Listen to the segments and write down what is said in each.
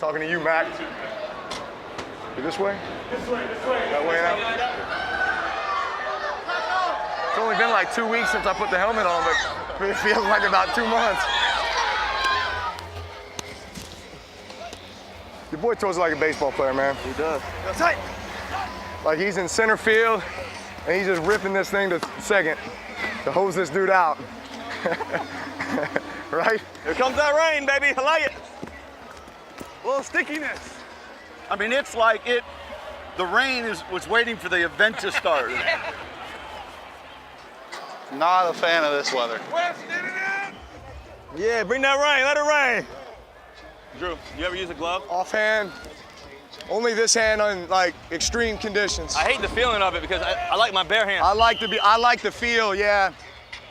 Talking to you, Mac. You this way? This way. That way out? It's only been like 2 weeks since I put the helmet on, but it feels like about 2 months. Your boy throws like a baseball player, man. He does. That's tight. Like he's in center field, and he's just ripping this thing to second to hose this dude out. Right? Here comes that rain, baby. I like it. A little stickiness. I mean, it's like the rain was waiting for the event to start. Not a fan of this weather. Yeah, bring that rain. Let it rain. Drew, you ever use a glove? Offhand, only this hand on like extreme conditions. I hate the feeling of it because I like my bare hand. I like the feel, yeah.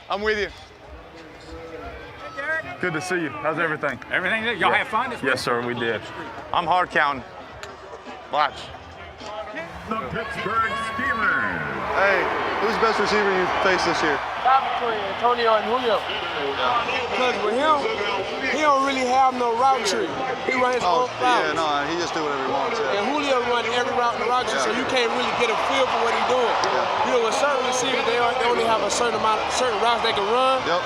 I'm with you. Good to see you. How's everything? Everything good? Y'all have fun this week? Yes, sir, we did. I'm hard counting. Watch. The Pittsburgh Steelers. Hey, who's the best receiver you faced this year? Between Antonio and Julio. Because with him, he don't really have no route tree. He runs his own route. Yeah, no, he just do whatever he wants. Yeah. And Julio runs every route in the route tree, so you can't really get a feel for what he's doing. You know, with certain receivers, they only have a certain routes they can run. Yep.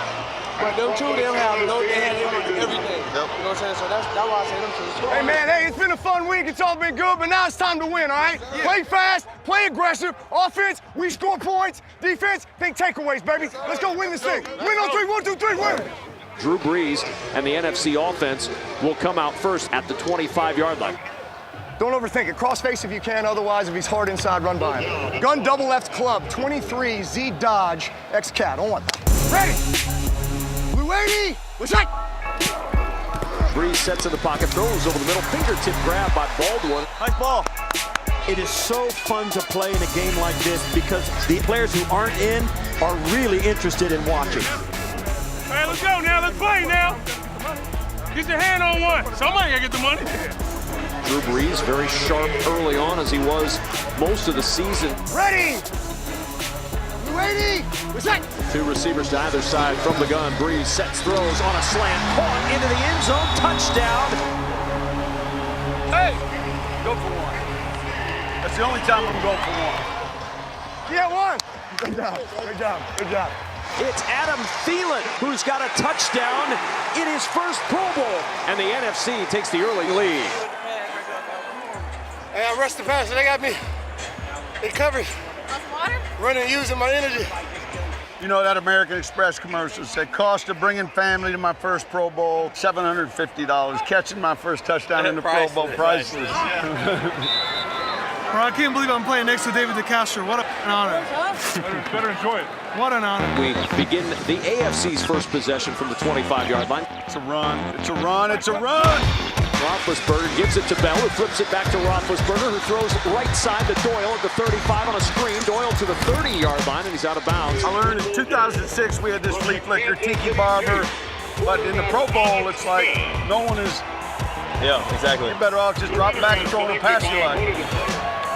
But them two, they have everything. Yep. You know what I'm saying? So that's why I say them two. Hey man, hey, it's been a fun week. It's all been good, but now it's time to win, all right? Yeah. Play fast, play aggressive. Offense, we score points. Defense, think takeaways, baby. Let's go win this thing. Win on 3, 1, 2, 3, win. Drew Brees and the NFC offense will come out first at the 25-yard line. Don't overthink it. Cross face if you can, otherwise, if he's hard inside, run by him. Gun double left club, 23, Z Dodge, X Cat, on. Ready. Blue 80, what's that? Brees sets in the pocket, throws over the middle, fingertip grab by Baldwin. Nice ball. It is so fun to play in a game like this because the players who aren't in are really interested in watching. All right, let's go now. Let's play now. Get your hand on one. Somebody gotta get the money. Drew Brees very sharp early on as he was most of the season. Ready. Blue 80, what's that? Two receivers to either side from the gun. Brees sets, throws on a slant, caught into the end zone, touchdown. Hey, go for one. That's the only time I'm going for one. Yeah, one. Good job, good job, good job. It's Adam Thielen who's got a touchdown in his first Pro Bowl. And the NFC takes the early lead. Hey, I rushed the pass, and they got me in coverage. Running, using my energy. You know that American Express commercial said, cost of bringing family to my first Pro Bowl, $750. Catching my first touchdown in the Pro Bowl, priceless. Bro, I can't believe I'm playing next to David DeCastro. What an honor. Better enjoy it. What an honor. We begin the AFC's first possession from the 25-yard line. It's a run, it's a run, it's a run! Roethlisberger gives it to Bell, who flips it back to Roethlisberger, who throws right side to Doyle at the 35 on a screen. Doyle to the 30-yard line, and he's out of bounds. I learned in 2006 we had this flea flicker, Tiki Barber, but in the Pro Bowl, it's like no one is. Yeah, exactly. You're better off just dropping back and throwing a pass you like.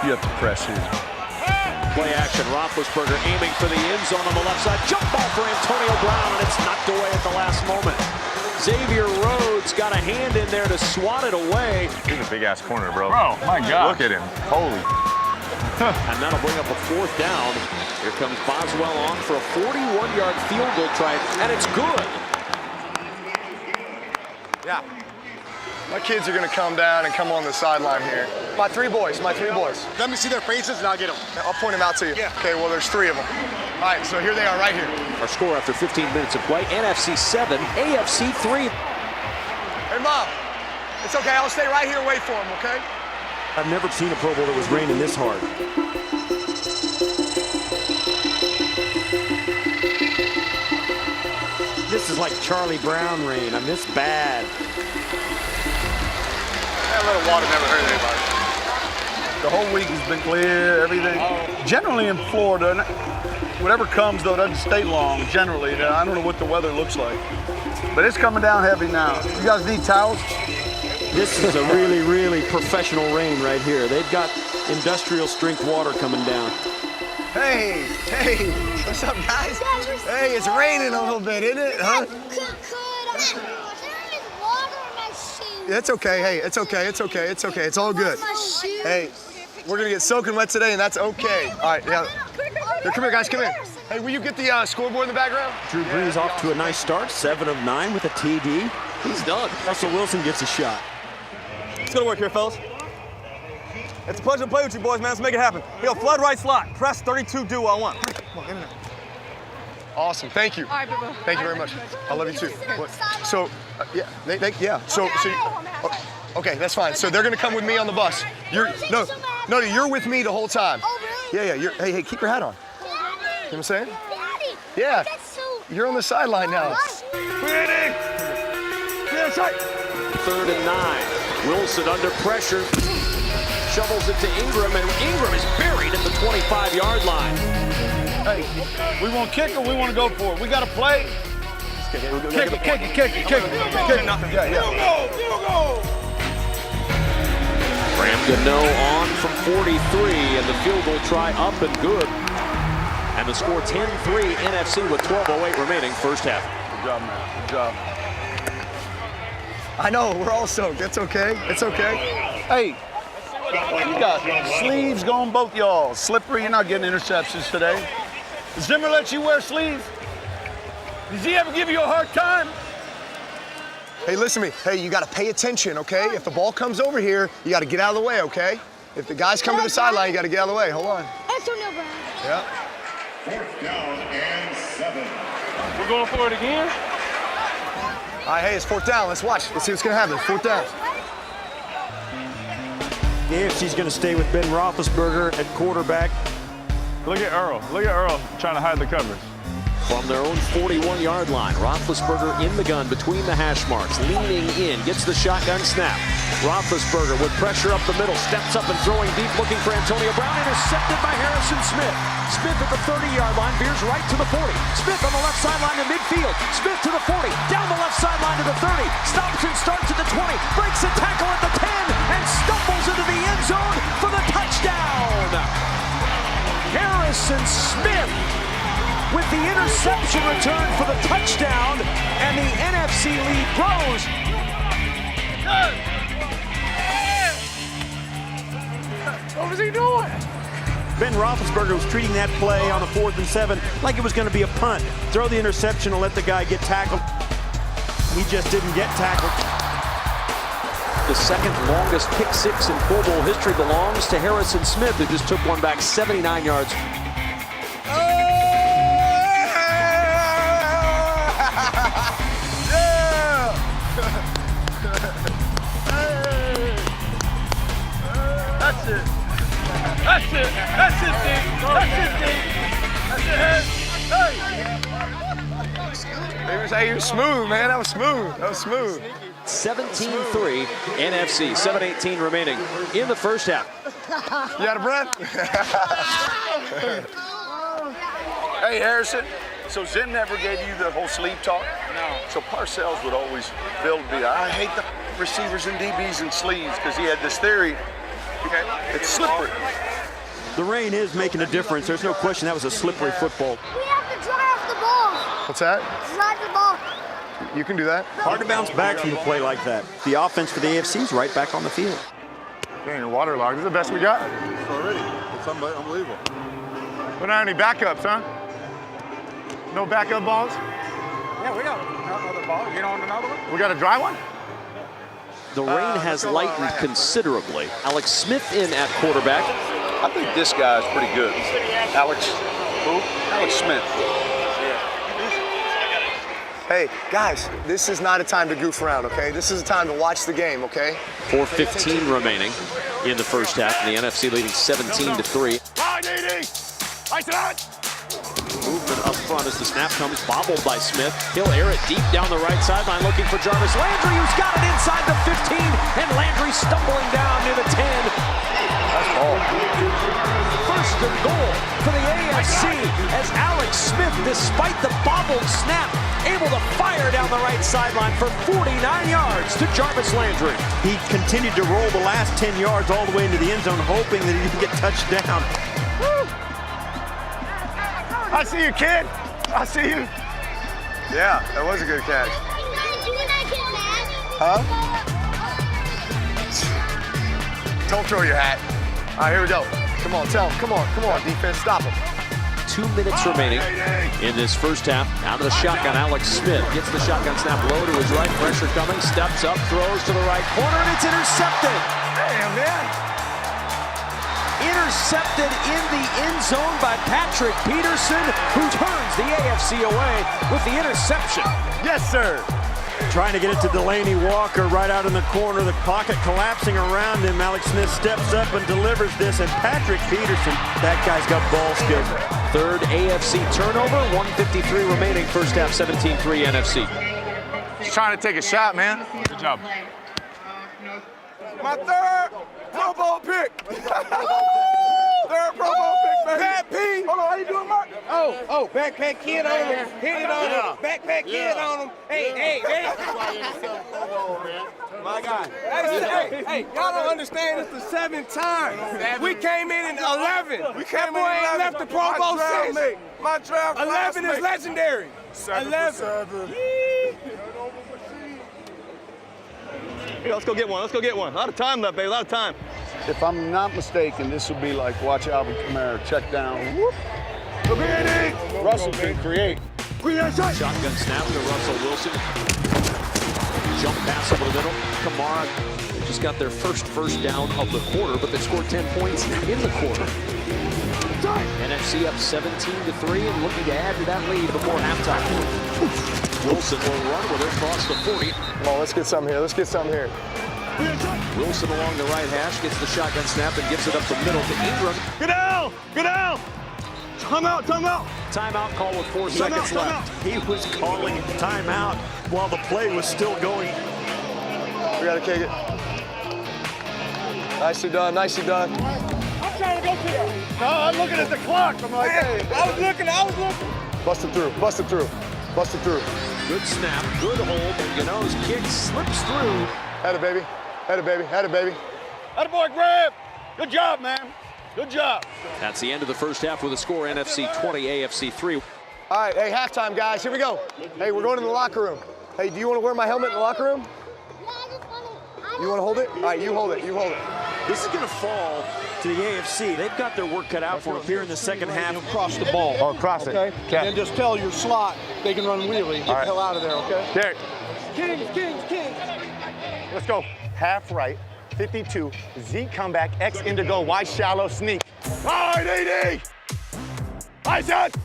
You have to press here. Play action, Roethlisberger aiming for the end zone on the left side. Jump ball for Antonio Brown, and it's knocked away at the last moment. Xavier Rhodes got a hand in there to swat it away. He's a big-ass corner, bro. Bro, my God. Look at him. Holy. And that'll bring up a 4th down. Here comes Boswell on for a 41-yard field goal try, and it's good. Yeah. My kids are gonna come down and come on the sideline here. My three boys. Let me see their faces and I'll get them. I'll point them out to you. Yeah. Okay, well, there's 3 of them. All right, so here they are right here. Our score after 15 minutes of play, NFC 7, AFC 3. Hey, Mom, it's okay. I'll stay right here and wait for them, okay? I've never seen a Pro Bowl that was raining this hard. This is like Charlie Brown rain. I miss bad. That little water never hurt anybody. The whole week has been clear, everything. Generally in Florida, whatever comes though doesn't stay long, generally. I don't know what the weather looks like. But it's coming down heavy now. You guys need towels? This is a really, really professional rain right here. They've got industrial strength water coming down. Hey, what's up, guys? Hey, it's raining a little bit, isn't it? Huh? There is water in my shoes. It's okay. Hey, it's okay. It's okay. It's okay. It's all good. Hey, we're gonna get soaking wet today, and that's okay. All right, yeah. Here, come here, guys. Come here. Hey, will you get the scoreboard in the background? Drew Brees off to a nice start, 7 of 9 with a TD. He's done. Russell Wilson gets a shot. It's gonna work here, fellas. It's a pleasure to play with you boys, man. Let's make it happen. Yo, flood right slot. Press 32, do what I want. Come on, in and out. Awesome. Thank you. All right, Boo-Boo. Thank you very much. I love you too. What? So, yeah, yeah. So, okay, that's fine. So they're gonna come with me on the bus. You're you're with me the whole time. Oh, really? Yeah. Hey, keep your hat on. You know what I'm saying? Daddy. Yeah. That's so... You're on the sideline now. Ready? Yeah, right. 3rd and 9. Wilson under pressure. Shovels it to Ingram, and Ingram is buried at the 25-yard line. Hey, we want to kick or we want to go for it? We got to play. Kick it. Nothing. Yeah. Graham Gano on from 43, and the field goal try up and good. And the score 10-3 NFC with 12:08 remaining first half. Good job, man. Good job. I know, we're all soaked. It's okay. It's okay. Hey, you got sleeves going both y'all. Slippery, you're not getting interceptions today. Does Zimmer let you wear sleeves? Does he ever give you a hard time? Hey, listen to me. Hey, you got to pay attention, okay? If the ball comes over here, you got to get out of the way, okay? If the guys come to the sideline, you got to get out of the way. Hold on. Antonio Brown. Yeah. 4th down and 7. We're going for it again? All right, hey, it's 4th down. Let's watch. Let's see what's going to happen. 4th down. The AFC's going to stay with Ben Roethlisberger at quarterback. Look at Earl. Look at Earl trying to hide the coverage. From their own 41-yard line, Roethlisberger in the gun between the hash marks, leaning in, gets the shotgun snap. Roethlisberger with pressure up the middle, steps up and throwing deep, looking for Antonio Brown, intercepted by Harrison Smith. Smith at the 30-yard line, veers right to the 40. Smith on the left sideline to midfield. Smith to the 40, down the left sideline to the 30. Stops and starts at the 20, breaks a tackle at the 10, and stumbles into the end zone for the touchdown. Harrison Smith with the interception return for the touchdown, and the NFC lead grows. What was he doing? Ben Roethlisberger was treating that play on the 4th and 7 like it was going to be a punt. Throw the interception and let the guy get tackled. He just didn't get tackled. The second longest pick six in Pro Bowl history belongs to Harrison Smith, who just took one back 79 yards. That's it. That's it. That's it, Dink. That's it, Dink. That's it. Hey, you were smooth, man. That was smooth. That was smooth. 17-3 NFC, 7:18 remaining in the first half. You out of breath? Hey, Harrison. So Zim never gave you the whole sleep talk? No. So Parcells would always build me. I hate the receivers and DBs and sleeves because he had this theory. It's slippery. The rain is making a difference. There's no question that was a slippery football. We have to dry off the ball. What's that? Dry the ball. You can do that. Hard to bounce back from a play like that. The offense for the AFC is right back on the field. Dang, you're waterlogged. This is the best we got. Already. It's unbelievable. We don't have any backups, huh? No backup balls? Yeah, we got another ball. You know another one? We got a dry one? The rain has lightened considerably. Alex Smith in at quarterback. I think this guy's pretty good. Alex Smith. Hey, guys, this is not a time to goof around, okay? This is a time to watch the game, okay? 4:15 remaining in the first half. The NFC leading 17-3. Hi, DD! Ice it out! Movement up front as the snap comes, bobbled by Smith. He'll air it deep down the right sideline, looking for Jarvis Landry, who's got it inside the 15, and Landry stumbling down near the 10. That's all. First and goal for the AFC as Alex Smith, despite the bobbled snap, able to fire down the right sideline for 49 yards to Jarvis Landry. He continued to roll the last 10 yards all the way into the end zone, hoping that he didn't get touched down. I see you, kid. I see you. Yeah, that was a good catch. Did you not get mad? Huh? Don't throw your hat. All right, here we go. Come on, tell him. Come on, defense, stop him. 2 minutes remaining in this first half. Out of the shotgun, Alex Smith gets the shotgun snap low to his right. Pressure coming, steps up, throws to the right corner, and it's intercepted. Damn, man. Intercepted in the end zone by Patrick Peterson, who turns the AFC away with the interception. Yes, sir. Trying to get it to Delaney Walker right out in the corner. The pocket collapsing around him. Alex Smith steps up and delivers this. And Patrick Peterson, that guy's got ball skills. Third AFC turnover, 1:53 remaining. First half, 17-3 NFC. He's trying to take a shot, man. Good job. My third Pro Bowl pick. Third Pro Bowl pick, baby. Pat P. Hold on, how you doing, Mark? Oh, backpack kid on him. Hit it on him. Backpack kid on him. Hey. My God. Hey, y'all don't understand. It's the 7th time. We came in 11. We came in 11. Left the Pro Bowl since. My draft 11 is legendary. 11. Here, let's go get one. A lot of time left, baby. A lot of time. If I'm not mistaken, this would be like watch Alvin Kamara check down. Whoop. Russell can create. Shotgun snap to Russell Wilson. Jump pass over the middle. Kamara, they just got their first down of the quarter, but they scored 10 points in the quarter. NFC up 17-3 and looking to add to that lead before halftime. Wilson will run with it across the 40. Come on, let's get something here. Wilson along the right hash gets the shotgun snap and gives it up the middle to Ingram. Get down! Time out! Timeout call with 4 seconds left. He was calling timeout while the play was still going. We gotta kick it. Nicely done. I'm trying to go to that. No, I'm looking at the clock. I'm like, hey. I was looking. Busted through. Good snap, good hold, and Gano's kick slips through. Had it, baby. Attaboy, Grab. Good job, man. Good job. That's the end of the first half with a score NFC 20, AFC 3. All right, hey, halftime, guys. Here we go. Hey, we're going to the locker room. Hey, do you want to wear my helmet in the locker room? Yeah, I just want to. You want to hold it? All right, you hold it. This is going to fall to the AFC. They've got their work cut out for them here in the second half. Cross the ball. Oh, cross it. Okay. And then just tell your slot they can run wheelie. Get the hell out of there, okay? Derek. Kings. Let's go. Half right, 52, Z comeback, X indigo, Y shallow sneak. All right, AD! Nice shot!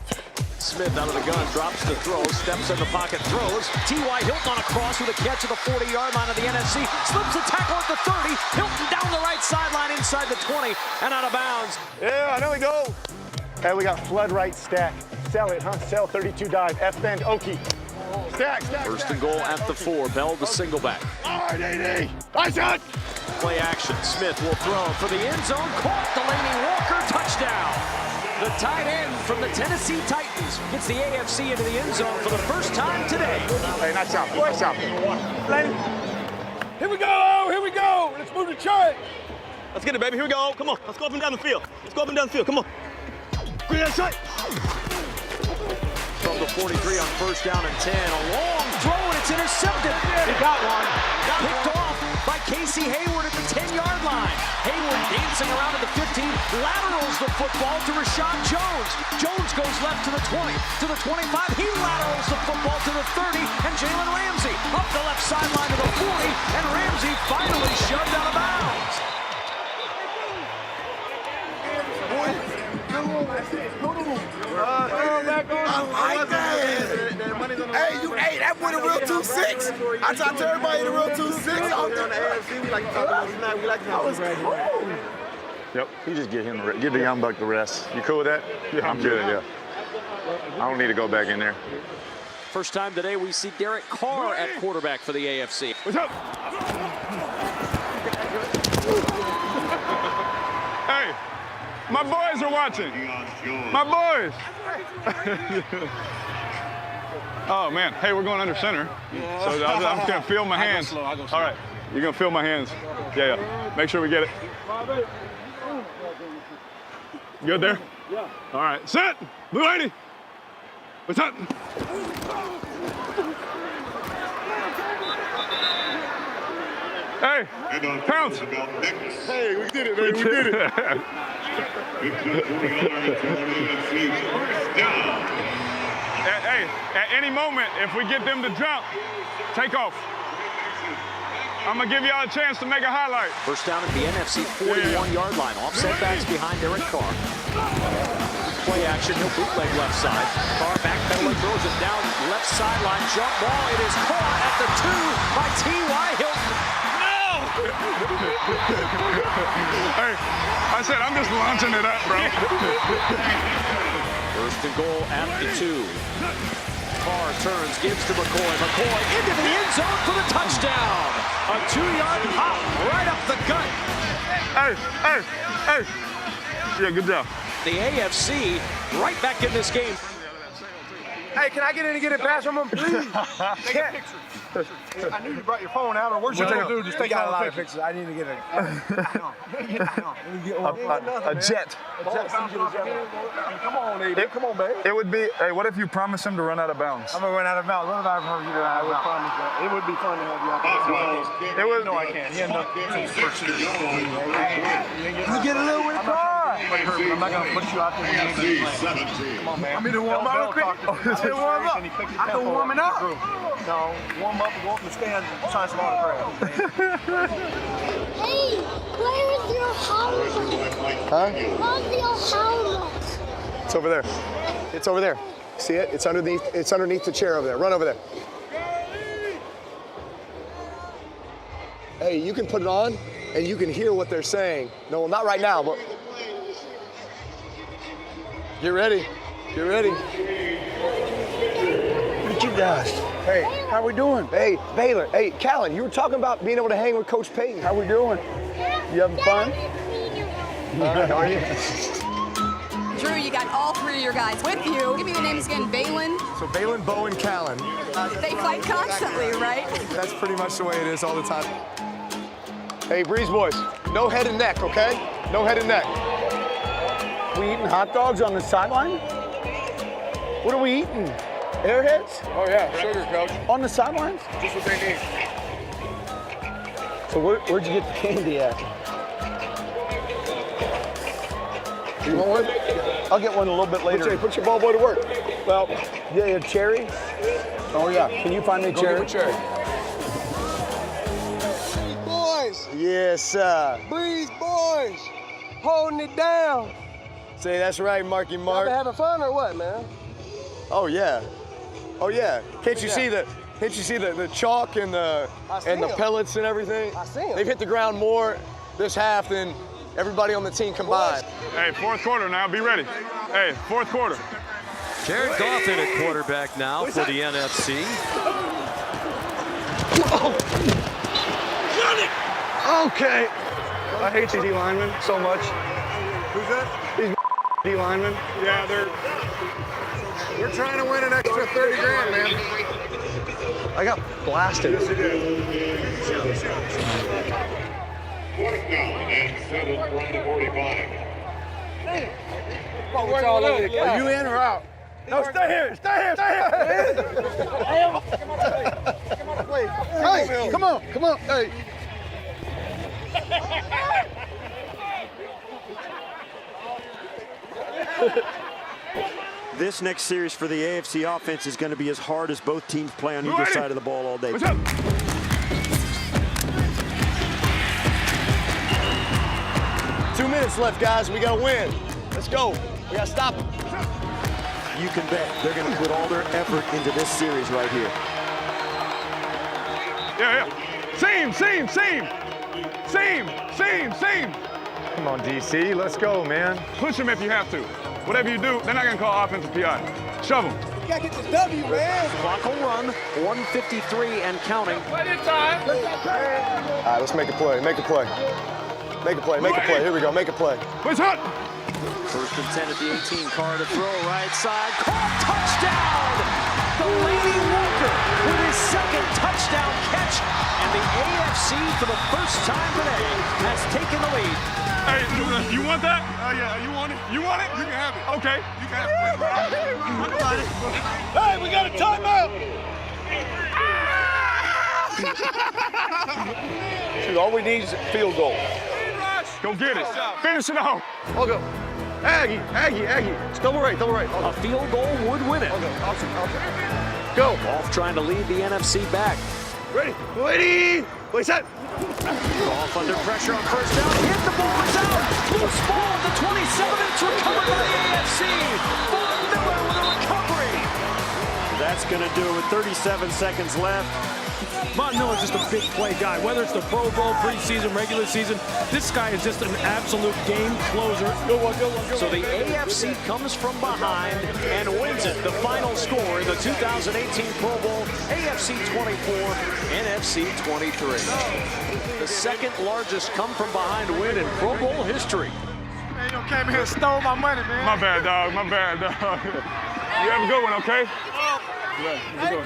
Smith out of the gun, drops to throw, steps in the pocket, throws. T.Y. Hilton on a cross with a catch at the 40-yard line of the NFC. Slips a tackle at the 30. Hilton down the right sideline inside the 20 and out of bounds. Yeah, I know we go. Hey, we got flood right stack. Sell it, huh? Sell 32 dive, S-bend, Okie. Stack. First and goal at the 4. Bell the single back. All right, AD. Nice shot! Play action. Smith will throw for the end zone. Caught. Delaney Walker. Touchdown. The tight end from the Tennessee Titans gets the AFC into the end zone for the first time today. Hey, nice shot. Here we go. Let's move the chart. Let's get it, baby. Here we go. Come on. Let's go up and down the field. Come on. Green shot. From the 43 on first down and 10. A long throw, and it's intercepted. He got one. Picked off by Casey Hayward at the 10-yard line. Hayward dancing around at the 15, laterals the football to Rashad Jones. Jones goes left to the 20, to the 25. He laterals the football to the 30, and Jalen Ramsey up the left sideline to the 40, and Ramsey finally shoved out of bounds. I like that. Hey, that went a real 2-6. I talked to everybody in a real 2-6. On the AFC, we like to talk about tonight. We like to talk about it. Yep, you just give the young buck the rest. You cool with that? Yeah, I'm good, yeah. I don't need to go back in there. First time today we see Derek Carr at quarterback for the AFC. What's up? Hey, my boys are watching. My boys. Oh, man. Hey, we're going under center. So I'm just going to feel my hands. All right. You're going to feel my hands. Yeah. Make sure we get it. Good there? Yeah. All right. Set. Blue 80. What's up? Hey, Pounce. Hey, we did it, man. We did it. Hey, at any moment, if we get them to jump, take off. I'm going to give y'all a chance to make a highlight. First down at the NFC 41-yard line. Offset backs behind Derek Carr. Play action, he'll bootleg left side. Carr backpedaling, throws it down left sideline. Jump ball, it is caught at the 2 by T.Y. Hilton. Hey, I said I'm just launching it up, bro. First and goal at the 2. Carr turns, gives to McCoy. McCoy into the end zone for the touchdown. A 2-yard pop right up the gut. Hey. Yeah, good job. The AFC right back in this game. Hey, can I get in and get a pass from him, please? Take a picture. I knew you brought your phone out, or where's your phone? Dude, just take a lot of pictures. I need to get A jet. Come on, Aiden. Come on, babe. It would be, hey, what if you promise him to run out of bounds? I'm gonna run out of bounds. What if I promise you to run out of bounds? I would promise that. It would be fun to have you out there. It would. No, I can't. He had enough first year. You get a little with the car. I'm not gonna put you out there. Come on, man. I'm gonna warm up quick. Warm up. I can warm it up. No, warm up and go up in the stands and sign some autographs. Hey, where is your helmet? Huh? Where's your helmet? It's over there. It's over there. See it? It's underneath. It's underneath the chair over there. Run over there. Hey, you can put it on, and you can hear what they're saying. No, not right now, but get ready. Get ready. Look at you guys. Hey, how we doing? Hey, Baylor. Hey, Callan, you were talking about being able to hang with Coach Payton. How we doing? You having fun? Are you? Drew, you got all 3 of your guys with you. Give me the names again. Balin. So Balin, Bowen, Callan. They fight constantly, right? That's pretty much the way it is all the time. Hey, Breeze boys, no head and neck, okay? No head and neck. We eating hot dogs on the sideline? What are we eating? Airheads? Oh yeah, sugar, coach. On the sidelines? Just what they need. So where'd you get the candy at? You want one? I'll get one a little bit later. Put your ball boy to work. Well, yeah, cherry? Oh yeah. Can you find me a cherry? Go cherry. Boys, Yes, sir. Breeze boys, holding it down. Say that's right, Marky Y'all Mark. been having fun or what, man? Oh yeah. Oh yeah. Can't you see the chalk and the pellets and everything? I see 'em. They've hit the ground more this half than everybody on the team combined. Hey, fourth quarter now. Be ready. Hey, fourth quarter. Jared Goff in at quarterback now for the NFC. Okay. I hate these D-linemen so much. Who's that? These D-linemen. Yeah, we're trying to win an extra 30 grand, man. I got blasted. Yes, you did. Fourth down and 7 from the 45. Are you in or out? No, stay here. Stay here. Stay here. Hey, come on. Hey. This next series for the AFC offense is going to be as hard as both teams play on either side of the ball all day. What's up? 2 minutes left, guys. We gotta win. Let's go. We gotta stop them. You can bet they're going to put all their effort into this series right here. Yeah. Seam. Come on, DC. Let's go, man. Push him if you have to. Whatever you do, they're not going to call offensive PI. Shove them. You gotta get this W, man. Clock will run. 1:53 and counting. All right, let's make a play. Make a play. Here we go. Make a play. What's hot? First and 10 at the 18. Carr to throw right side. Caught, touchdown! The Lady Walker with his second touchdown catch. And the AFC, for the first time today, has taken the lead. Hey, you want that? Yeah, you want it? You want it? You can have it. Okay. You can have it. Hey, we got a timeout. Shoot, all we need is a field goal. Go get it. Finish it off. I'll go. Aggie. It's double right. A field goal would win it. I'll go. Go. Goff trying to lead the NFC back. Ready. Play set. Goff under pressure on first down. Hit the ball. It's out. Loose ball at the 27. It's recovered by the AFC. Von Miller with a recovery. That's going to do it with 37 seconds left. Von Miller's just a big play guy. Whether it's the Pro Bowl, preseason, regular season, this guy is just an absolute game closer. Go one. So the AFC comes from behind and wins it. The final score in the 2018 Pro Bowl, AFC 24, NFC 23. The second largest come from behind win in Pro Bowl history. Man, you came here and stole my money, man. My bad, dog. You have a good one, okay? Thank you.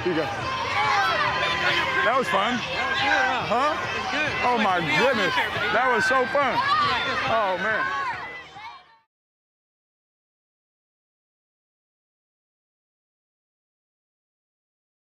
Here you go. That was fun. Huh? Oh, my goodness. That was so fun. Oh, man.